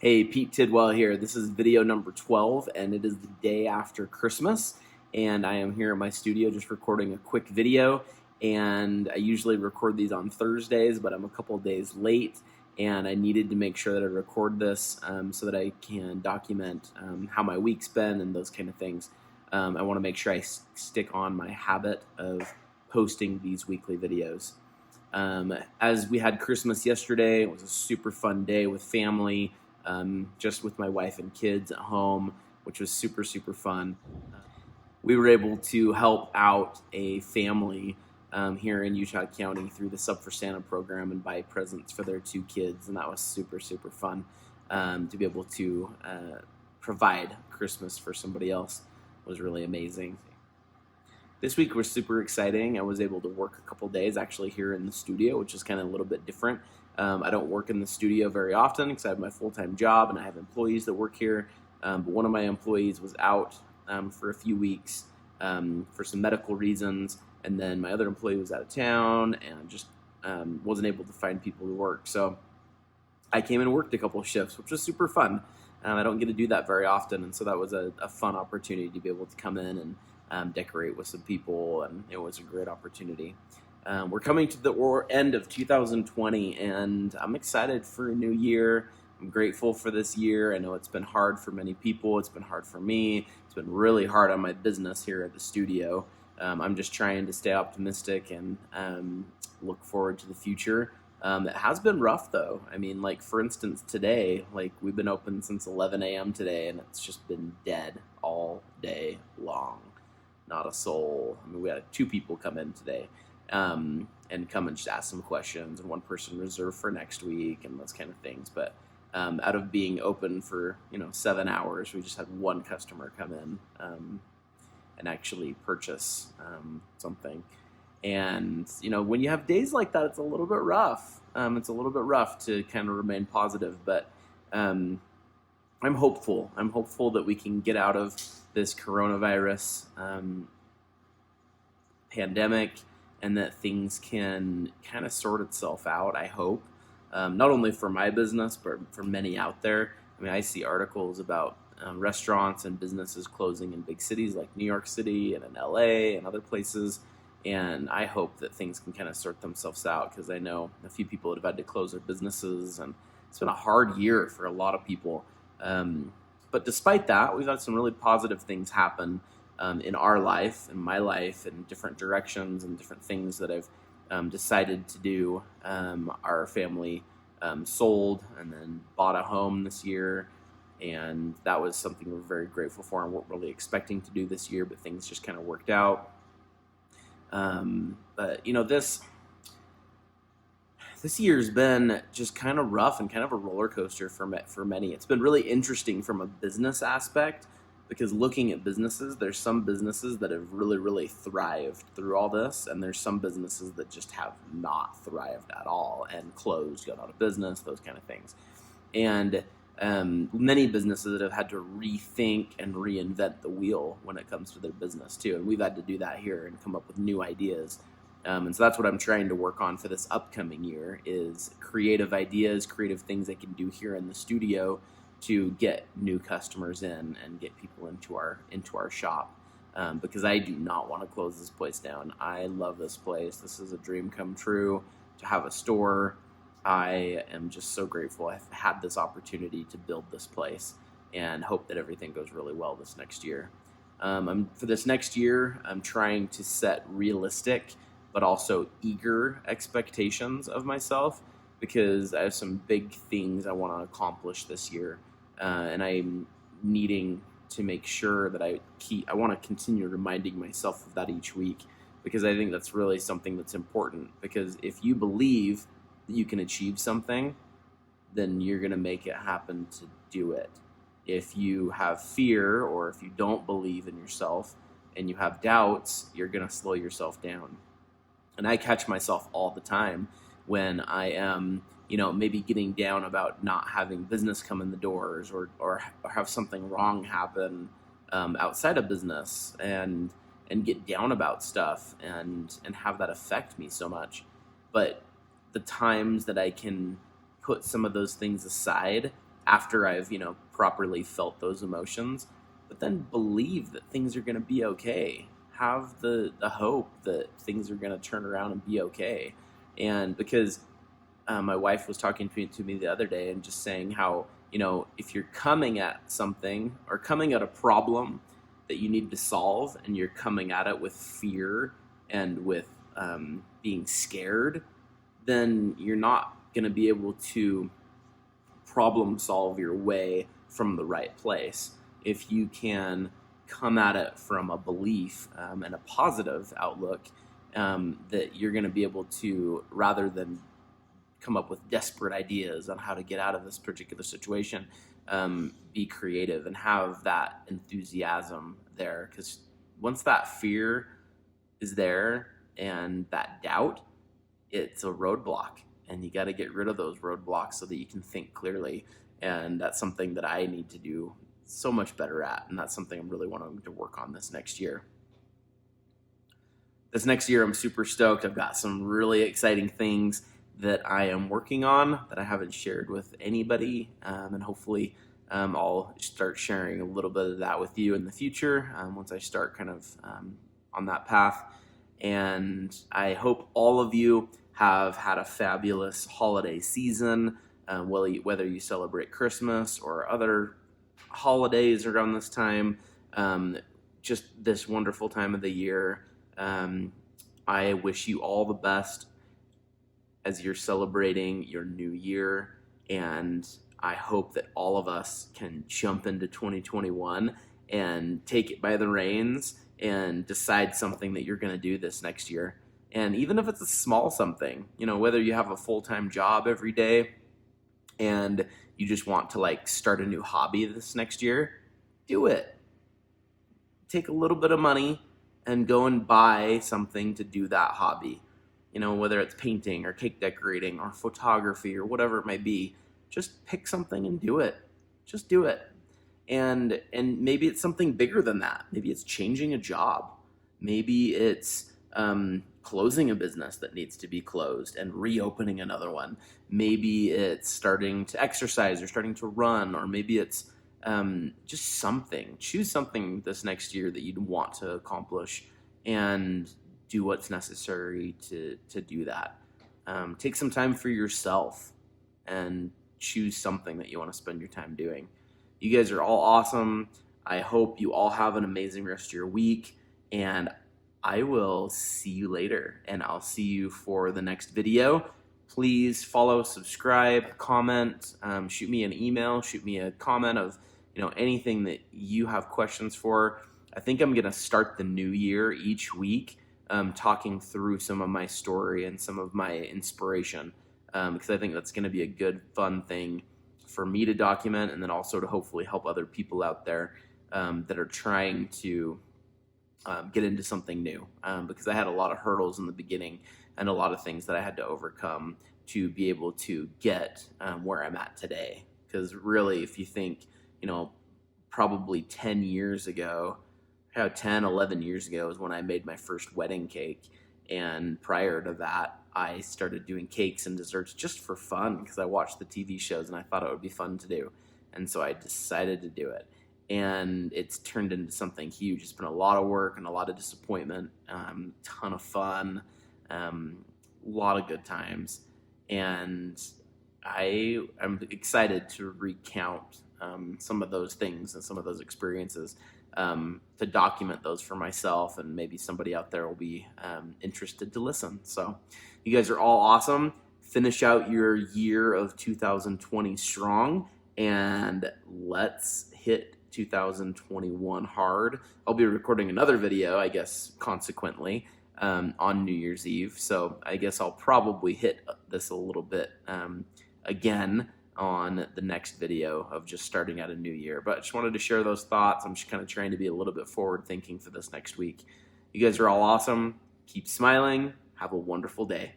Hey, Pete Tidwell here. This is video number 12, and it is the day after Christmas. And I am here in my studio just recording a quick video. And I usually record these on Thursdays, but I'm a couple of days late. And I needed to make sure that I record this so that I can document how my week's been and those kind of things. I want to make sure I stick on my habit of posting these weekly videos. As we had Christmas yesterday, it was a super fun day with family. Just with my wife and kids at home, which was super, super fun. We were able to help out a family here in Utah County through the Sub for Santa program and buy presents for their 2 kids, and that was super, super fun to be able to provide Christmas for somebody else. Was really amazing. This week was super exciting. I was able to work a couple days actually here in the studio, which is kind of a little bit different. I don't work in the studio very often because I have my full-time job and I have employees that work here. But one of my employees was out for a few weeks for some medical reasons, and then my other employee was out of town and just wasn't able to find people to work. So I came and worked a couple of shifts, which was super fun. I don't get to do that very often, and so that was a fun opportunity to be able to come in and decorate with some people, and it was a great opportunity. We're coming to the end of 2020, and I'm excited for a new year. I'm grateful for this year. I know it's been hard for many people. It's been hard for me. It's been really hard on my business here at the studio. I'm just trying to stay optimistic and look forward to the future. It has been rough, though. I mean, like, for instance, today, like, we've been open since 11 a.m. today, and it's just been dead all day long. Not a soul. I mean, we had 2 people come in today. And come and just ask some questions, and one person reserved for next week and those kind of things. But out of being open for 7 hours, we just had one customer come in and actually purchase something. And when you have days like that, it's a little bit rough. It's a little bit rough to kind of remain positive, but I'm hopeful. I'm hopeful that we can get out of this coronavirus pandemic, and that things can kind of sort itself out, I hope. Not only for my business, but for many out there. I mean, I see articles about restaurants and businesses closing in big cities like New York City and in LA and other places. And I hope that things can kind of sort themselves out, because I know a few people that have had to close their businesses, and it's been a hard year for a lot of people. But despite that, we've had some really positive things happen in our life, in my life, in different directions and different things that I've decided to do. Our family sold and then bought a home this year, and that was something we're very grateful for and weren't really expecting to do this year, but things just kind of worked out. But this year's been just kind of rough and kind of a roller coaster for many. It's been really interesting from a business aspect, because looking at businesses, there's some businesses that have really, really thrived through all this, and there's some businesses that just have not thrived at all and closed, got out of business, those kind of things. And many businesses that have had to rethink and reinvent the wheel when it comes to their business too, and we've had to do that here and come up with new ideas. And so that's what I'm trying to work on for this upcoming year, is creative ideas, creative things I can do here in the studio to get new customers in and get people into our shop, because I do not want to close this place down. I love this place. This is a dream come true to have a store. I am just so grateful I've had this opportunity to build this place, and hope that everything goes really well this next year. For this next year, I'm trying to set realistic but also eager expectations of myself, because I have some big things I want to accomplish this year. And I'm needing to make sure that I want to continue reminding myself of that each week, because I think that's really something that's important. Because if you believe that you can achieve something, then you're going to make it happen to do it. If you have fear, or if you don't believe in yourself and you have doubts, you're going to slow yourself down. And I catch myself all the time when I am maybe getting down about not having business come in the doors, or have something wrong happen outside of business, and get down about stuff and have that affect me so much. But the times that I can put some of those things aside after I've, properly felt those emotions, but then believe that things are going to be okay. Have the hope that things are going to turn around and be okay. And because my wife was talking to me the other day and just saying how, if you're coming at something or coming at a problem that you need to solve and you're coming at it with fear and with being scared, then you're not going to be able to problem solve your way from the right place. If you can come at it from a belief and a positive outlook, that you're going to be able to, rather than come up with desperate ideas on how to get out of this particular situation, be creative and have that enthusiasm there. Because once that fear is there and that doubt, it's a roadblock, and you got to get rid of those roadblocks so that you can think clearly. And that's something that I need to do so much better at, and that's something I'm really wanting to work on this next year. This next year, I'm super stoked. I've got some really exciting things that I am working on that I haven't shared with anybody, and hopefully I'll start sharing a little bit of that with you in the future once I start kind of on that path. And I hope all of you have had a fabulous holiday season, whether you celebrate Christmas or other holidays around this time, just this wonderful time of the year. I wish you all the best as you're celebrating your new year, and I hope that all of us can jump into 2021 and take it by the reins and decide something that you're going to do this next year. And even if it's a small something, whether you have a full-time job every day and you just want to start a new hobby this next year, do it. Take a little bit of money and go and buy something to do that hobby. Whether it's painting or cake decorating or photography or whatever it might be, just pick something and do it. Just do it. And maybe it's something bigger than that. Maybe it's changing a job. Maybe it's closing a business that needs to be closed and reopening another one. Maybe it's starting to exercise or starting to run, or maybe it's just something. Choose something this next year that you'd want to accomplish and do what's necessary to do that. Take some time for yourself and choose something that you want to spend your time doing. You guys are all awesome. I hope you all have an amazing rest of your week, and I will see you later, and I'll see you for the next video. Please follow, subscribe, comment, shoot me an email, shoot me a comment of anything that you have questions for. I think I'm going to start the new year each week talking through some of my story and some of my inspiration, because I think that's going to be a good, fun thing for me to document, and then also to hopefully help other people out there that are trying to get into something new, because I had a lot of hurdles in the beginning and a lot of things that I had to overcome to be able to get where I'm at today. Because really, if you think, probably 10 years ago, 11 years ago is when I made my first wedding cake. And prior to that, I started doing cakes and desserts just for fun because I watched the TV shows and I thought it would be fun to do. And so I decided to do it. And it's turned into something huge. It's been a lot of work and a lot of disappointment, ton of fun, a lot of good times. And I'm excited to recount some of those things and some of those experiences, to document those for myself, and maybe somebody out there will be interested to listen. So you guys are all awesome. Finish out your year of 2020 strong, and let's hit 2021 hard. I'll be recording another video, I guess, consequently, on New Year's Eve. So I guess I'll probably hit this a little bit again on the next video of just starting out a new year. But I just wanted to share those thoughts. I'm just kind of trying to be a little bit forward thinking for this next week. You guys are all awesome. Keep smiling. Have a wonderful day.